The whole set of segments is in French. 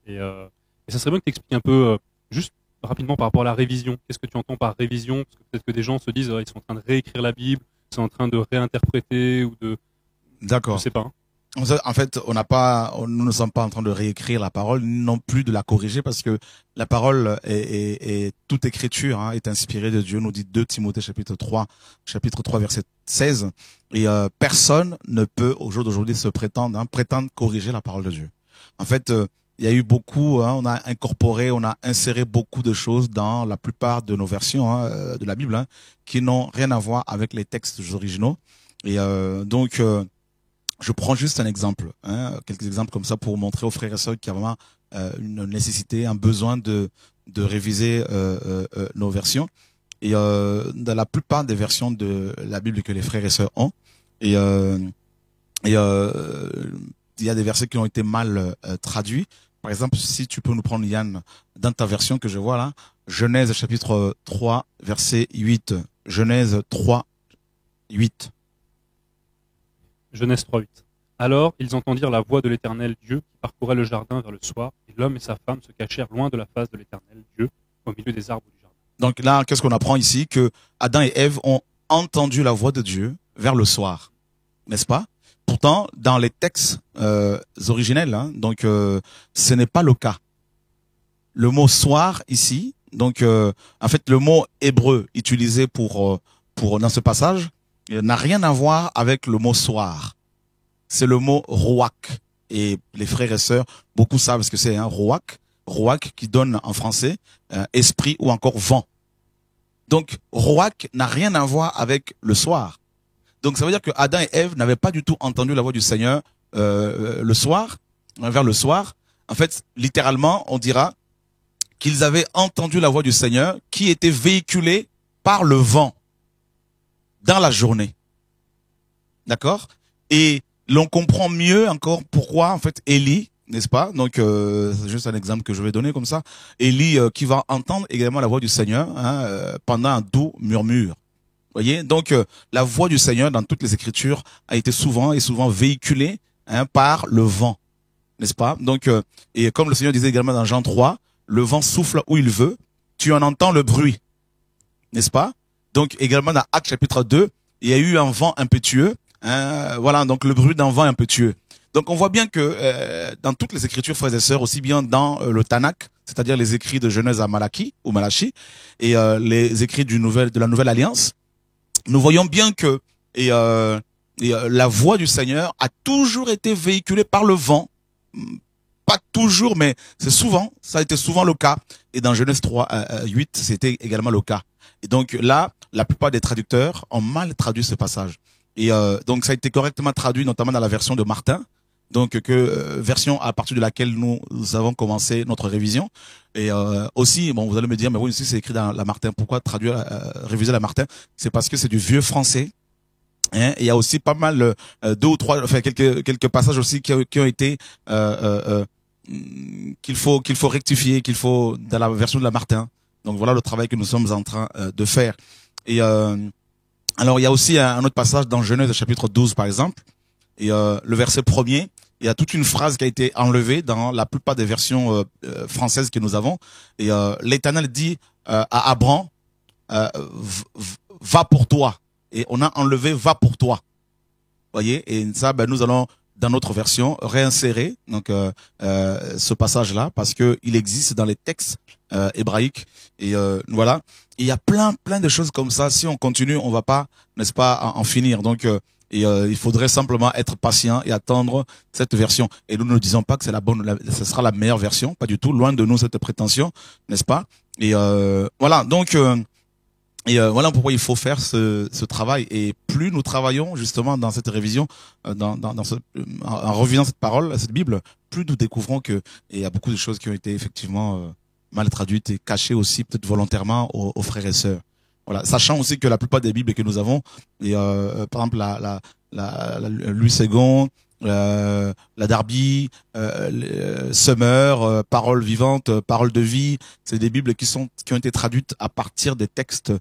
Et ça serait bien que tu expliques un peu, juste rapidement par rapport à la révision. Qu'est-ce que tu entends par révision? Parce que peut-être que des gens se disent, ils sont en train de réécrire la Bible, ils sont en train de réinterpréter ou de, je D'accord. sais pas, hein. En fait, nous ne sommes pas en train de réécrire la parole, non plus de la corriger, parce que la parole toute écriture est inspirée de Dieu, nous dit 2 Timothée chapitre 3 verset 16. Et personne ne peut au jour d'aujourd'hui se prétendre corriger la parole de Dieu. En fait, il y a eu beaucoup, on a incorporé, on a inséré beaucoup de choses dans la plupart de nos versions de la Bible, qui n'ont rien à voir avec les textes originaux. Et donc je prends juste un exemple, quelques exemples comme ça pour montrer aux frères et sœurs qu'il y a vraiment une nécessité, un besoin de réviser nos versions. Et dans la plupart des versions de la Bible que les frères et sœurs ont, et, euh, et il y a des versets qui ont été mal traduits. Par exemple, si tu peux nous prendre, Yann, dans ta version que je vois là, Genèse chapitre 3, verset 8. Genèse 3, 8. Genèse 3:8. Alors ils entendirent la voix de l'Éternel Dieu qui parcourait le jardin vers le soir, et l'homme et sa femme se cachèrent loin de la face de l'Éternel Dieu, au milieu des arbres du jardin. Donc là, qu'est-ce qu'on apprend ici? Que Adam et Ève ont entendu la voix de Dieu vers le soir, n'est-ce pas? Pourtant, dans les textes originels, donc ce n'est pas le cas. Le mot soir ici, donc en fait le mot hébreu utilisé pour dans ce passage n'a rien à voir avec le mot soir. C'est le mot roak. Et les frères et sœurs, beaucoup savent ce que c'est, roak. Roak qui donne en français esprit ou encore vent. Donc roak n'a rien à voir avec le soir. Donc ça veut dire que Adam et Ève n'avaient pas du tout entendu la voix du Seigneur le soir, vers le soir. En fait, littéralement, on dira qu'ils avaient entendu la voix du Seigneur qui était véhiculée par le vent dans la journée. D'accord? Et l'on comprend mieux encore pourquoi, en fait, Élie, n'est-ce pas? Donc, c'est juste un exemple que je vais donner comme ça. Élie qui va entendre également la voix du Seigneur pendant un doux murmure. Voyez, donc la voix du Seigneur dans toutes les Écritures a été souvent véhiculée par le vent, n'est-ce pas? Donc, et comme le Seigneur disait également dans Jean 3, le vent souffle où il veut, tu en entends le bruit, n'est-ce pas? Donc également dans Actes chapitre 2, il y a eu un vent impétueux, voilà, donc le bruit d'un vent impétueux. Donc on voit bien que dans toutes les Écritures, frères et sœurs, aussi bien dans le Tanakh, c'est-à-dire les écrits de Genèse à Malachie ou Malachi, et les écrits de la Nouvelle Alliance, nous voyons bien que la voix du Seigneur a toujours été véhiculée par le vent. Pas toujours, mais c'est souvent, ça a été souvent le cas. Et dans Genèse 3, 8, c'était également le cas. Et donc là, la plupart des traducteurs ont mal traduit ce passage. Et donc ça a été correctement traduit, notamment dans la version de Martin. Donc version à partir de laquelle nous avons commencé notre révision. Et aussi, bon, vous allez me dire, mais oui, si c'est écrit dans la Martin, pourquoi traduire, réviser la Martin? C'est parce que c'est du vieux français. Il y a aussi pas mal, deux ou trois, enfin quelques passages aussi qui ont été qu'il faut rectifier, qu'il faut dans la version de la Martin. Donc voilà le travail que nous sommes en train de faire. Et alors il y a aussi un autre passage dans Genèse chapitre 12 par exemple. Et le verset premier, il y a toute une phrase qui a été enlevée dans la plupart des versions françaises que nous avons. Et l'Éternel dit à Abraham, va pour toi. Et on a enlevé va pour toi. Voyez, et ça, nous allons dans notre version réinsérer donc ce passage-là parce que il existe dans les textes hébraïques. Et voilà, et il y a plein de choses comme ça. Si on continue, on va pas, n'est-ce pas, en finir. Donc il faudrait simplement être patient et attendre cette version. Et nous ne disons pas que c'est ce sera la meilleure version, pas du tout. Loin de nous cette prétention, n'est-ce pas? Et voilà, donc voilà pourquoi il faut faire ce travail. Et plus nous travaillons justement dans cette révision, en revisant cette parole, cette Bible, plus nous découvrons que il y a beaucoup de choses qui ont été effectivement mal traduites et cachées aussi peut-être volontairement aux frères et sœurs. Voilà, sachant aussi que la plupart des Bibles que nous avons, et par exemple Louis II, la Darby, Summer, Parole vivante, Parole de vie, c'est des Bibles qui ont été traduites à partir des textes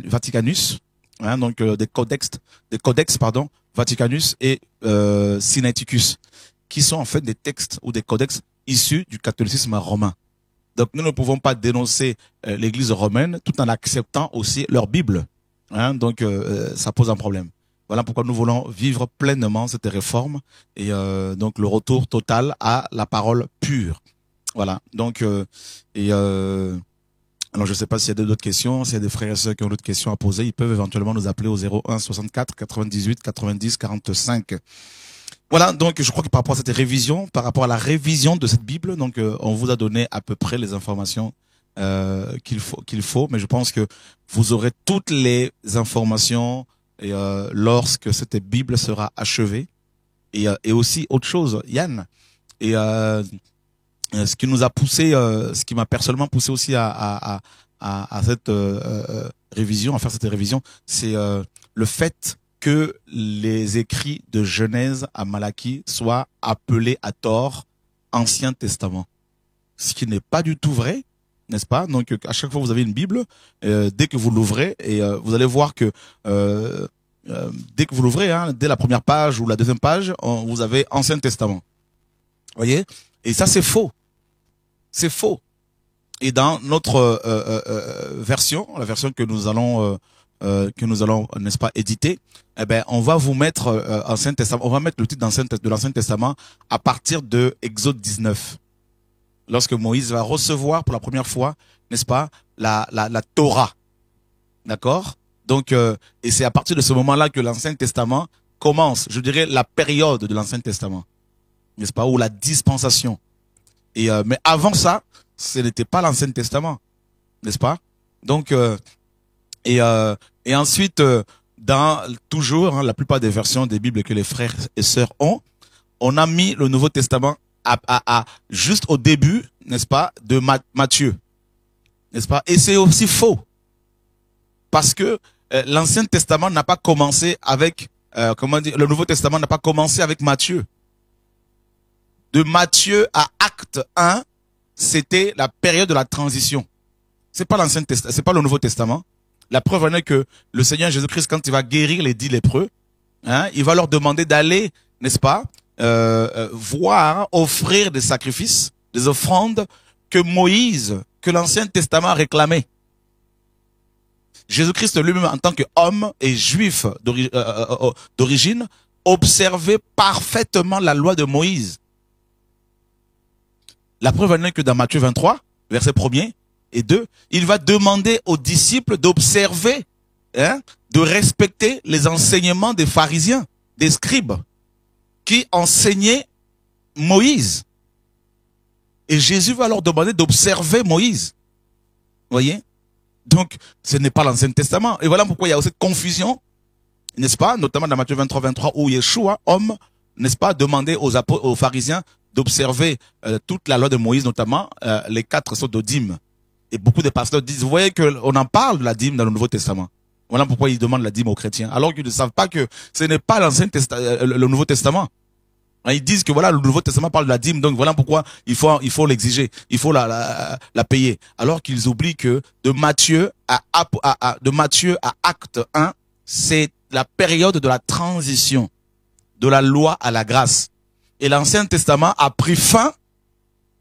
Vaticanus, donc des codex Vaticanus et Sinaiticus. qui sont en fait des textes ou des codex issus du catholicisme romain. Donc nous ne pouvons pas dénoncer l'Église romaine tout en acceptant aussi leur Bible. Hein, donc ça pose un problème. Voilà pourquoi nous voulons vivre pleinement cette réforme et donc le retour total à la parole pure. Voilà. Donc alors je ne sais pas s'il y a d'autres questions, s'il y a des frères et sœurs qui ont d'autres questions à poser, ils peuvent éventuellement nous appeler au 01 64 98 90 45. Voilà, donc je crois que par rapport à cette révision, par rapport à la révision de cette Bible, donc on vous a donné à peu près les informations qu'il faut, mais je pense que vous aurez toutes les informations et lorsque cette Bible sera achevée. Et aussi autre chose, Yann, et ce qui nous a poussé, ce qui m'a personnellement poussé aussi à cette révision, à faire cette révision, c'est le fait que les écrits de Genèse à Malachie soient appelés à tort Ancien Testament. Ce qui n'est pas du tout vrai, n'est-ce pas? Donc à chaque fois que vous avez une Bible, dès que vous l'ouvrez, et vous allez voir que dès que vous l'ouvrez, hein, dès la première page ou la deuxième page, vous avez Ancien Testament. Voyez? Et ça c'est faux. C'est faux. Et dans notre version, la version que nous allons n'est-ce pas, éditer, eh ben, on va vous mettre Ancien Testament, on va mettre le titre de l'Ancien Testament à partir de Exode 19. Lorsque Moïse va recevoir pour la première fois, n'est-ce pas, la Torah. D'accord? Donc, et c'est à partir de ce moment-là que l'Ancien Testament commence, je dirais, la période de l'Ancien Testament. N'est-ce pas? Ou la dispensation. Et, mais avant ça, ce n'était pas l'Ancien Testament. N'est-ce pas? Donc, et ensuite, dans toujours hein, la plupart des versions des Bibles que les frères et sœurs ont, on a mis le Nouveau Testament juste au début, n'est-ce pas, de Matthieu, n'est-ce pas? Et c'est aussi faux, parce que l'Ancien Testament n'a pas commencé avec, comment dire, le Nouveau Testament n'a pas commencé avec Matthieu. De Matthieu à Acte 1, c'était la période de la transition. C'est pas l'Ancien Testament, c'est pas le Nouveau Testament. La preuve en est que le Seigneur Jésus-Christ, quand il va guérir les 10 lépreux, hein, il va leur demander d'aller, n'est-ce pas, voir, offrir des sacrifices, des offrandes que Moïse, que l'Ancien Testament réclamait. Jésus-Christ lui-même, en tant qu'homme et juif d'origine, observait parfaitement la loi de Moïse. La preuve en est que dans Matthieu 23, verset 1er et 2, il va demander aux disciples d'observer, hein, de respecter les enseignements des pharisiens, des scribes, qui enseignaient Moïse. Et Jésus va leur demander d'observer Moïse. Vous voyez? Donc, ce n'est pas l'Ancien Testament. Et voilà pourquoi il y a aussi cette confusion, n'est-ce pas? Notamment dans Matthieu 23, 23, où Yeshua, homme, n'est-ce pas, demandait aux pharisiens d'observer toute la loi de Moïse, notamment les 4 sortes de dîmes. Et beaucoup de pasteurs disent, vous voyez qu'on en parle de la dîme dans le Nouveau Testament. Voilà pourquoi ils demandent la dîme aux chrétiens. Alors qu'ils ne savent pas que ce n'est pas l'Ancien Testament, le Nouveau Testament. Ils disent que voilà, le Nouveau Testament parle de la dîme, donc voilà pourquoi il faut l'exiger, il faut la payer. Alors qu'ils oublient que de Matthieu à Acte 1, c'est la période de la transition de la loi à la grâce. Et l'Ancien Testament a pris fin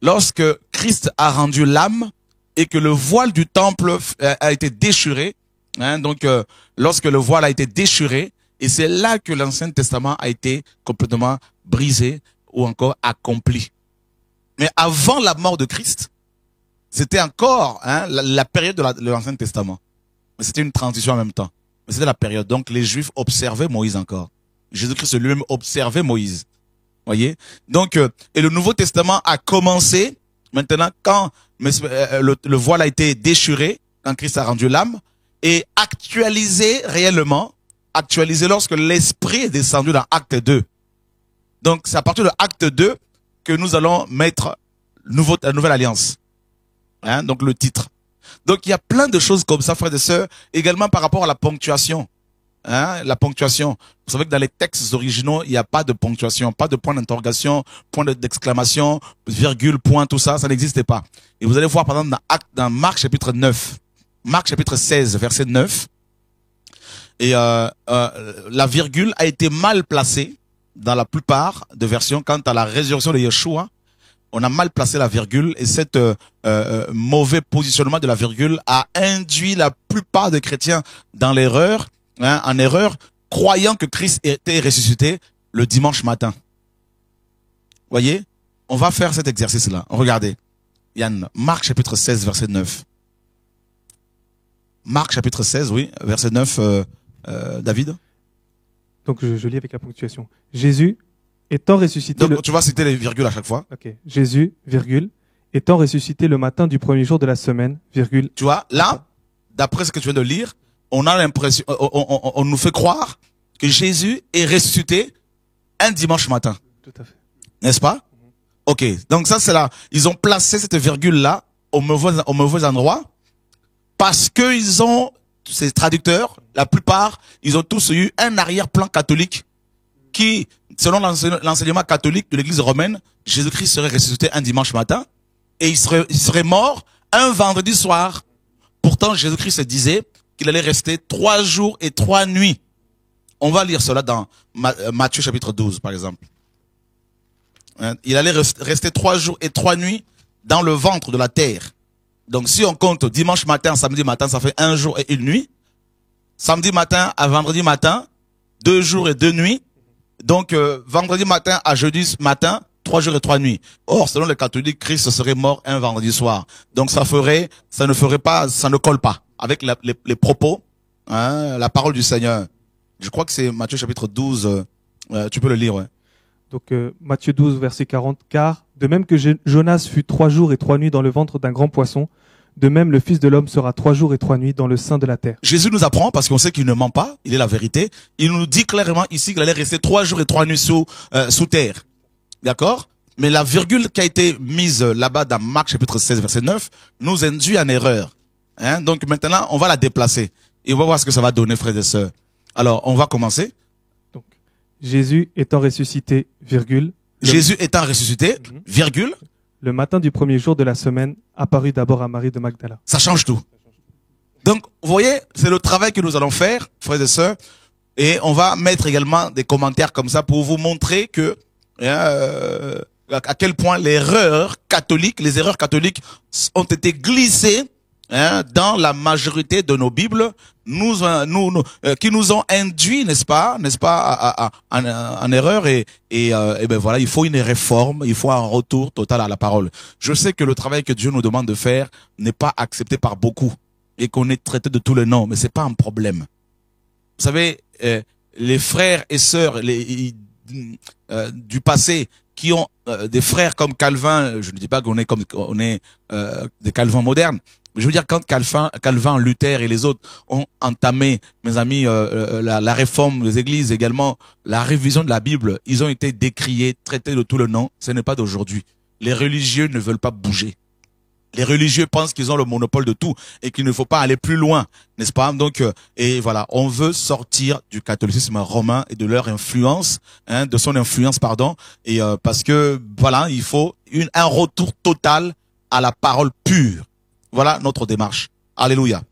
lorsque Christ a rendu l'âme et que le voile du temple a été déchiré. Hein, donc, lorsque le voile a été déchiré, et c'est là que l'Ancien Testament a été complètement brisé ou encore accompli. Mais avant la mort de Christ, c'était encore hein, la période de l'Ancien Testament. Mais c'était une transition en même temps. Mais c'était la période. Donc, les Juifs observaient Moïse encore. Jésus-Christ lui-même observait Moïse. Voyez? Donc, et le Nouveau Testament a commencé maintenant quand le voile a été déchiré, quand Christ a rendu l'âme, et actualisé réellement, actualisé lorsque l'Esprit est descendu dans Acte 2. Donc, c'est à partir de Acte 2 que nous allons mettre la nouvelle alliance. Hein, donc, le titre. Donc, il y a plein de choses comme ça, frères et sœurs, également par rapport à la ponctuation. Hein, la ponctuation. Vous savez que dans les textes originaux, il n'y a pas de ponctuation, pas de point d'interrogation, point d'exclamation, virgule, point, tout ça, ça n'existait pas. Et vous allez voir, par exemple, dans Marc chapitre 9, Marc chapitre 16, verset 9, et la virgule a été mal placée, dans la plupart des versions, quant à la résurrection de Yeshua, on a mal placé la virgule et cet mauvais positionnement de la virgule a induit la plupart des chrétiens dans l'erreur, en erreur, croyant que Christ était ressuscité le dimanche matin. Voyez, on va faire cet exercice-là. Regardez, Yann, Marc chapitre 16, verset 9. Marc chapitre 16, oui, verset 9, David. Donc je lis avec la ponctuation. Jésus étant ressuscité. Donc tu vas citer les virgules à chaque fois. Ok. Jésus, virgule, étant ressuscité le matin du premier jour de la semaine, virgule. Tu vois, là, d'après ce que tu viens de lire, on a l'impression, on nous fait croire que Jésus est ressuscité un dimanche matin. Tout à fait. N'est-ce pas? Ok. Donc ça, c'est là. Ils ont placé cette virgule-là au mauvais endroit parce que ils ont, ces traducteurs, la plupart, ils ont tous eu un arrière-plan catholique qui, selon l'enseignement catholique de l'Église romaine, Jésus-Christ serait ressuscité un dimanche matin et il serait mort un vendredi soir. Pourtant, Jésus-Christ se disait qu'il allait rester 3 jours et 3 nuits. On va lire cela dans Matthieu chapitre 12, par exemple. Il allait rester 3 jours et 3 nuits dans le ventre de la terre. Donc, si on compte dimanche matin, samedi matin, ça fait 1 jour et 1 nuit. Samedi matin à vendredi matin, 2 jours et 2 nuits. Donc, vendredi matin à jeudi matin, 3 jours et 3 nuits. Or, selon les catholiques, Christ serait mort un vendredi soir. Donc, ça ne colle pas avec les propos, la parole du Seigneur. Je crois que c'est Matthieu chapitre 12. Tu peux le lire, ouais. Donc, Matthieu 12, verset 40. Car, de même que Jonas fut 3 jours et 3 nuits dans le ventre d'un grand poisson, de même le Fils de l'homme sera 3 jours et 3 nuits dans le sein de la terre. Jésus nous apprend, parce qu'on sait qu'il ne ment pas, il est la vérité. Il nous dit clairement ici qu'il allait rester 3 jours et 3 nuits sous terre. D'accord? Mais la virgule qui a été mise là-bas dans Marc chapitre 16, verset 9, nous induit en erreur. Donc maintenant, on va la déplacer. Et on va voir ce que ça va donner, frères et sœurs. Alors, on va commencer. Donc, Jésus étant ressuscité, virgule. Jésus étant ressuscité, virgule. Le matin du premier jour de la semaine, apparut d'abord à Marie de Magdala. Ça change tout. Donc, vous voyez, c'est le travail que nous allons faire, frères et sœurs. Et on va mettre également des commentaires comme ça pour vous montrer que à quel point les erreurs catholiques ont été glissées dans la majorité de nos Bibles, qui nous ont induit, n'est-ce pas, en erreur et ben voilà, il faut une réforme, il faut un retour total à la parole. Je sais que le travail que Dieu nous demande de faire n'est pas accepté par beaucoup et qu'on est traité de tous les noms, mais c'est pas un problème. Vous savez, les frères et sœurs du passé qui ont des frères comme Calvin, je ne dis pas qu'on est des Calvins modernes. Je veux dire, quand Calvin, Luther et les autres ont entamé, mes amis, la réforme des églises, également la révision de la Bible, ils ont été décriés, traités de tout le nom. Ce n'est pas d'aujourd'hui. Les religieux ne veulent pas bouger. Les religieux pensent qu'ils ont le monopole de tout et qu'il ne faut pas aller plus loin, n'est-ce pas? Donc, et voilà, on veut sortir du catholicisme romain et de leur influence, de son influence, pardon, et parce que voilà, il faut un retour total à la parole pure. Voilà notre démarche. Alléluia.